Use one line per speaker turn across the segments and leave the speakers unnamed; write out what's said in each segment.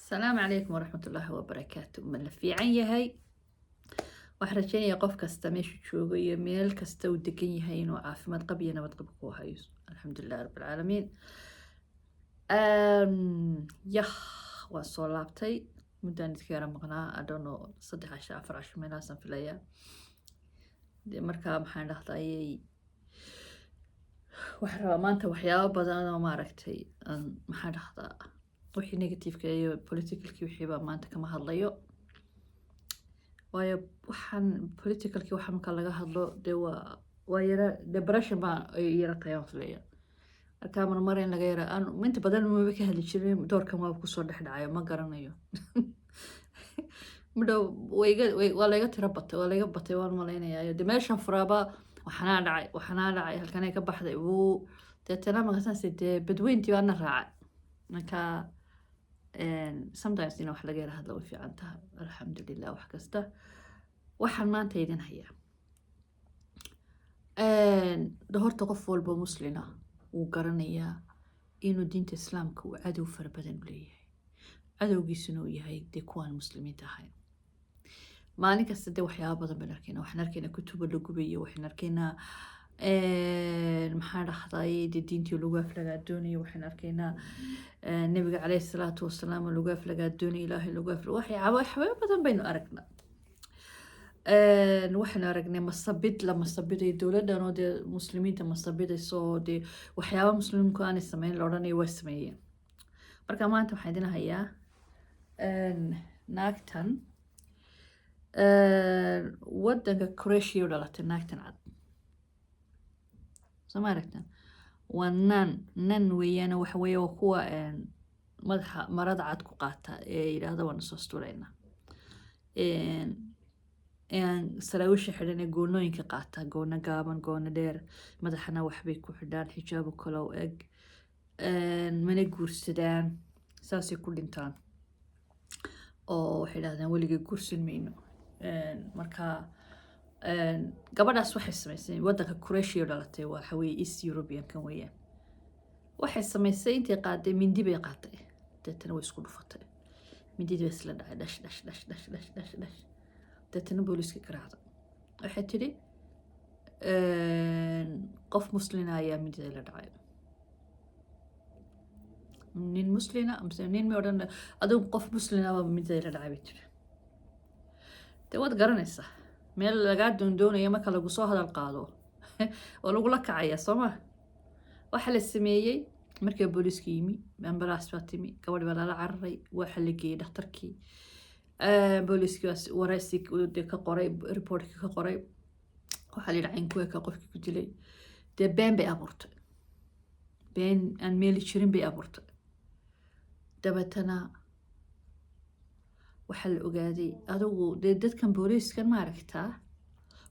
السلام عليكم ورحمة الله وبركاته من في عيهاي وحرجيني قف كستا ميشو تشوغي ميل كستا ودقين يهين وعافماد قبينا ودقبقو هايوس الحمد لله رب العالمين يخ وصولابتي مدان تكيرا مقنا أدونو صدح عشا أفراش ميلاسا في الليا دي مركا محان لحظايي وحرا مانتا وحياة بدانا وما ركتي محان لحظا وحي نيجاتيف كايو بوليتيكالكي وحيبا مانتا كما هادلايو waayo waxaan politicalki waxa marka laga hadlo dee waa yara depression baa ay yara tahay wasleeya marka mar in laga yara aan inta badan ma ka hadli jirin doorkan waa ku soo dhexdhacayo ma garanayo midhow waa laga tira batay waa laga batay waan malaynayaa dee meeshan furaaba waxana dhacay halkan ay ka baxday uu deetana magasan sidee badweyntii baana raacay marka sometimes wax laga yara hadlo way fiican tahay alxamdulilah wax kasta waxaan maanta idin hayaa horta qof walba muslina wuu garanayaa inuu diinta islaamka uu cadow fara badan u leeyahay cadowgiisuna uu yahay dee kuwaan muslimiinta ahayn maalin kasta dee waxyaaba badan baan arkaynaa waxaan arkaynaa kutubo la gubayo waxaan arkaynaa maxaa dhahday dee diintii lagu aflagaadoonaya waxaan arkaynaa nabiga caleyhi salaatu wasalaam lagu aflagaadoonaya ilaahay lagu waxyaaba badan baynu aragnaa waxaan aragnay masabid la masabiday dowladdan oo dee muslimiinta masabidayso oo dee waxyaaba muslimku aanay sameyn la odhanayo waa sameeyeen marka maanta waxaan idin hayaa naagtan wadanka Croatia u dhalatay naagtan cad soo aragtan waa nan weeyaan waxa weeye waa kuwa madaxa marada cad ku qaata ee yiraahdo waan soo stureynaa saraawisha xidhan ee goonooyinka qaata goona gaaban goona dheer madaxana waxbay ku xidhaan xijaabo kale oo eg mana guursadaan saasay ku dhintaan oo waxay dhahdaan weligay guursan mayno marka gabadhaas waxay samaysay wadanka Croatia u dhalatay waxa weeye East European kan weeyaan waxay samaysay intay qaaday mindi bay qaatay deetana way isku dhufatay mindida isla dhacay dash deetana booliska garaacday waxay tidhi qof muslina ayaa mindida la dhacay nin muslina amse nin ma odhan adigu qof muslina baa mindida la dhacay bay tidhi dee waad garanaysaa meel lagaa doondoonaya marka lagu soo hadal qaado oo lagula kacaya soo ma waxa la sameeyey markii booliska yimi ambalaas baa timi gabadh baa lala cararay waxa la geeyey dhakhtarkii booliskaas waraysi ka qoray reportka ka qoray waxa la yidhaha kuwa ka qofkii ku dilay dee been bay abuurtay been aan meeli jirin bay abuurtay dabeetana waxaa la ogaaday adigu dee dadkan booliiskan ma aragtaa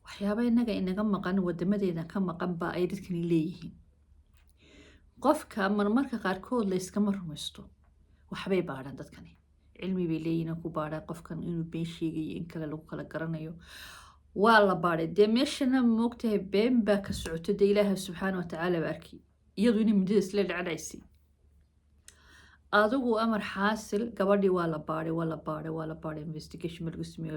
waxyaaba inaga maqan wadamadeeda ka maqan baa ay dadkani leeyihiin qofka marmarka qaarkood la iskama rumaysto waxbay baadhaan dadkani cilmi bay leeyihiin ku baadhaa qofkan inuu been sheegayo in kale lagu kala garanayo waa la baadhay dee meeshana moogtahay been baa ka socoto dee ilaahay subxaana watacaala baa arkay iyadu inay muddada isla dhacdaysay adigu amar xaasil gabadhii waa la baadhay investigation ma lagu sameeyo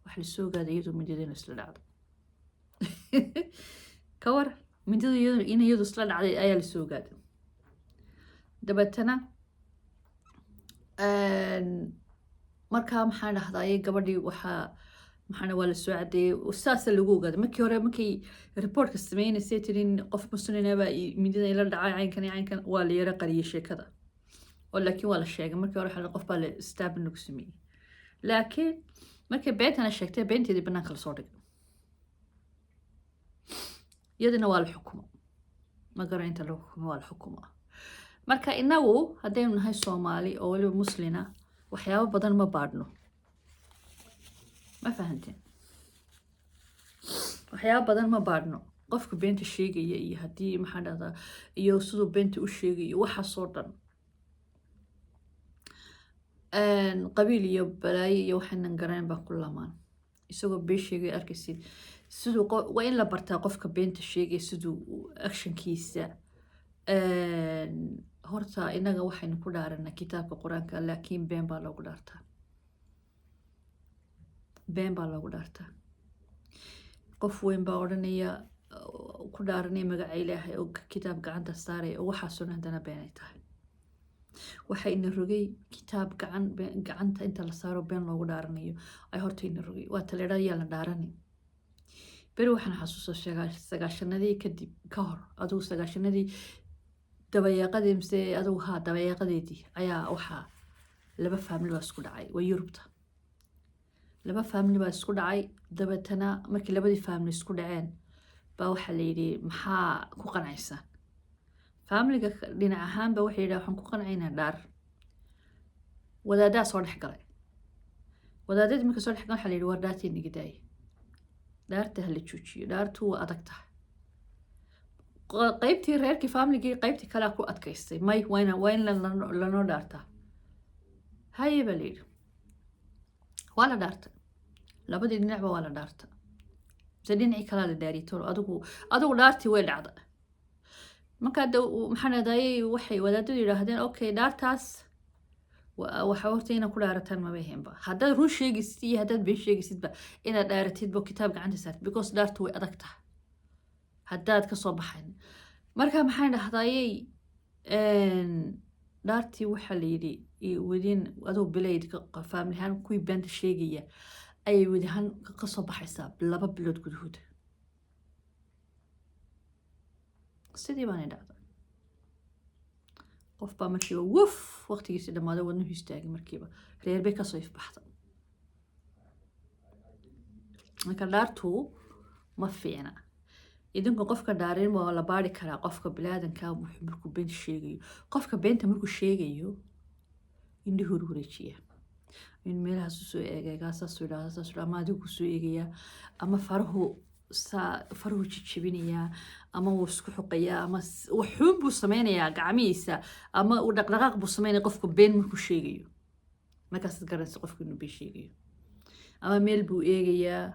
wax la soo ogaaday iyadu mindida inuu isla dhacday ka war mindida iyadu isla dhacday ayaa la soo ogaaday dabeetana markaa maxaan dhahday gabadhii maxaana waa la soo cadeeyey saasa lagu ogaaday markii hore markay reportka sameynaysay tirin qof muslinaba mindida ila dhacay caynkan waa la yara qariyay sheekada oo laakiin waa la sheegay markii hore xal qof baa la stab lagu sameeyey laakiin markay beentana sheegtay beenteedii banaanka la soo dhigay iyadana waa la xukumo ma garan inta lagu xukumo waa la xukumo marka inagu haddaynu nahay Soomaali oo waliba muslina waxyaabo badan ma baadhno ma fahanteen waxyaabo badan ma baadhno qofka beenta sheegaya iyo haddii maxaa dhahdaa iyo siduu beenta u sheegayo waxa soo dhan qabiil iyo balaayo iyo waxaanan garanin baa ku lamaan isagoo been sheegay arkaysid siduu waa in la bartaa qofka beenta sheegay siduu actionkiisa horta inaga waxaynu ku dhaaranaa kitaabka qur-aanka laakiin been baa loogu dhaartaa been baa loogu dhaartaa qof weyn baa odhanaya ku dhaaranaya magaca ilaahay oo kitaab gacanta saaraya oo waxaasuna haddana been ay tahay waxayna rogay kitaab gacanta inta la saaro been loogu dhaaranayo ay horta ina rogay waa taleedha ayaa la dhaarani beri waxaan xasuusta sagaashanadii kadib ka hor adugu sagaashanadii dabayaaqadii mise adugu haa dabayaaqadeedii ayaa waxaa laba family baa isku dhacay waa Yurubta laba family baa isku dhacay dabeetana markii labadii family isku dhaceen baa waxaa la yidhi maxaa ku qancaysaan familiga dhinac ahaanba waxay yidhaha waxaan ku qancaynaa dhaar wadaadaa soo dhex galay wadaadadii marka soo dhex galay waxaa la yidhi war dhaartii niga daaya dhaarta hala joojiyo dhaartu waa adag tahay qaybtii reerkii familigii qaybtii kalea ku adkaystay may waa in lanoo dhaartaa haye baa la yidhi waa la dhaartay labadii dhinacba waa la dhaarta mise dhinacii kalaa la dhaariyay adigu dhaartii way dhacda markaa maxaan adayay waxay wadaadadu yidhaahdeen okay dhaartaas waxa horta inaad ku dhaarataan maba ahaynba haddaad run sheegaysid iyo haddaad been sheegaysidba inaad dhaaratidba kitaab gacanta saartid because dhaartu way adag tahay haddaad ka soo baxayn markaa maxaan dhahdayay dhaartii waxaa la yidhi wadiin aduu bilayd family ahaan kuwii beenta sheegaya ayay wadi ahaan ka soo baxaysaa 2 bilood gudahood sidii baanay dhacday qof baa markiiba wuf waqtigiisi dhammaaday wadnuhu istaagay markiiba reer bay kasoo ifbaxday marka dhaartu ma fiicna idinku qofka dhaarin waa la baari karaa qofka bilaadanka markuu beenta sheegayo qofka beenta markuu sheegayo indhuhu wareejiya in meelahaas soo eegaygaasaasu idhaahdaa ama adigu soo eegaya ama faruhu jijibinayaa ama wuu isku xuqayaa ama waxuun buu sameynayaa gacmihiisa ama uu dhaqdhaqaaq buu sameynaya qofka been markuu sheegayo markaasaad garanaysa qofka inuu been sheegayo ama meel buu eegayaa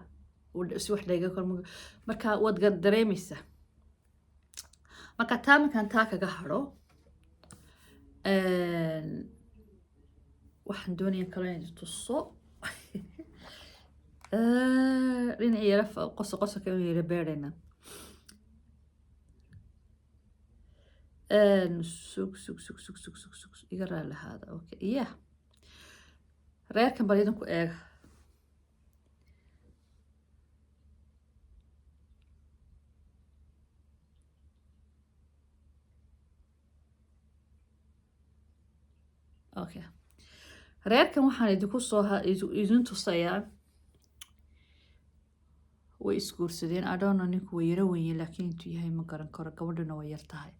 si wax laga kor marka waad dareemaysaa marka taa markaan taa kaga haro waxaan doonayaa kale inaan tuso dhinacii yara qoso ka yara beerayna sug iga raali lahaada okay yeah reerkan bal idinku eega okay reerkan waxaan idin tusayaa way isguursadeen adhoona ninku way yara wenye laakiin intuu yahay ma garan karo gabadhana way yar tahay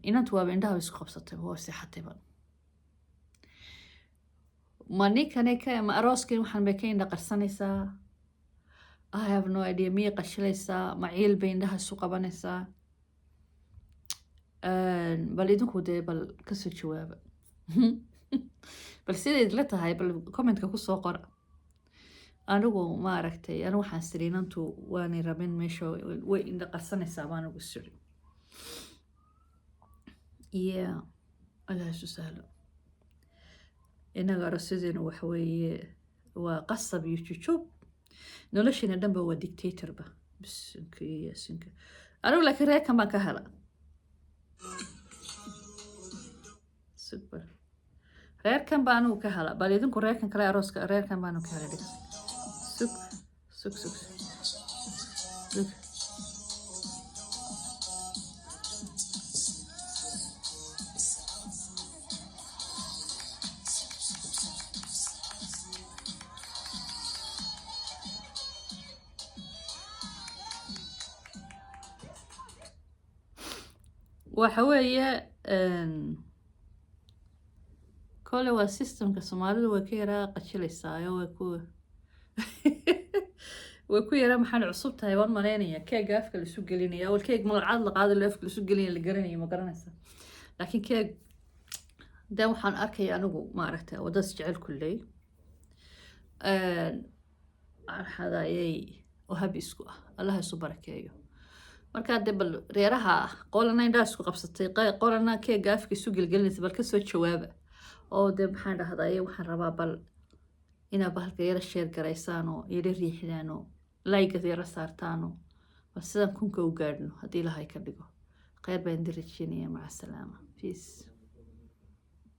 inantu waaba indhaha isku qabsatay waa seexatayba ma ninkane ma arooskan waxaan bay ka indha qarsanaysaa I have no idea miyay qashilaysaa ma ciil bay indhaha isu qabanaysaa bal idinku dee bal kasoo jawaaba bal sidayd la tahay bal commentka kusoo qora anigu ma aragtay anigu waxaan siri inantu waanay rabin meesha way indha qarsanaysaa baan ugu siri yeah allah isu sahlo inaga arosideena waxa weeye waa qasab iyo jujub noloshiina dhanba waa dictatorba bisinka anigu laakiin reerkan baan ka hela super reerkan baan anigu ka hela bal idinku reerkan kale arooska reerkan baan ka hela sug waxa weeye kole waa systemka Soomaalidu way ka yaraa qashilaysaa way ku yaraa maxaan cusub tahay waan maleynaya keeg afka la isu gelinaya wal keeg magacaad la qaado la afka la isu gelinaya la garanaya ma garanaysa laakiin keeg dan waxaan arkay anigu ma aragtay wadaas jecel kulley hadayay oo hab isku ah Allah isu barakeeyo markaa dee bal reeraha qolana indhaha isku qabsatay qolana keega afka isu gelgelinaysa bal kasoo jawaaba oo dee maxaan dhahdaa waxaan rabaa bal inaa bahalka yara sheer garaysaan oo yara riixdaan oo layga yara saartaan oo bal sidaan kunka u gaadhno haddii ilahay ka dhigo khayr baan idin rajeynayaa maca salaama peace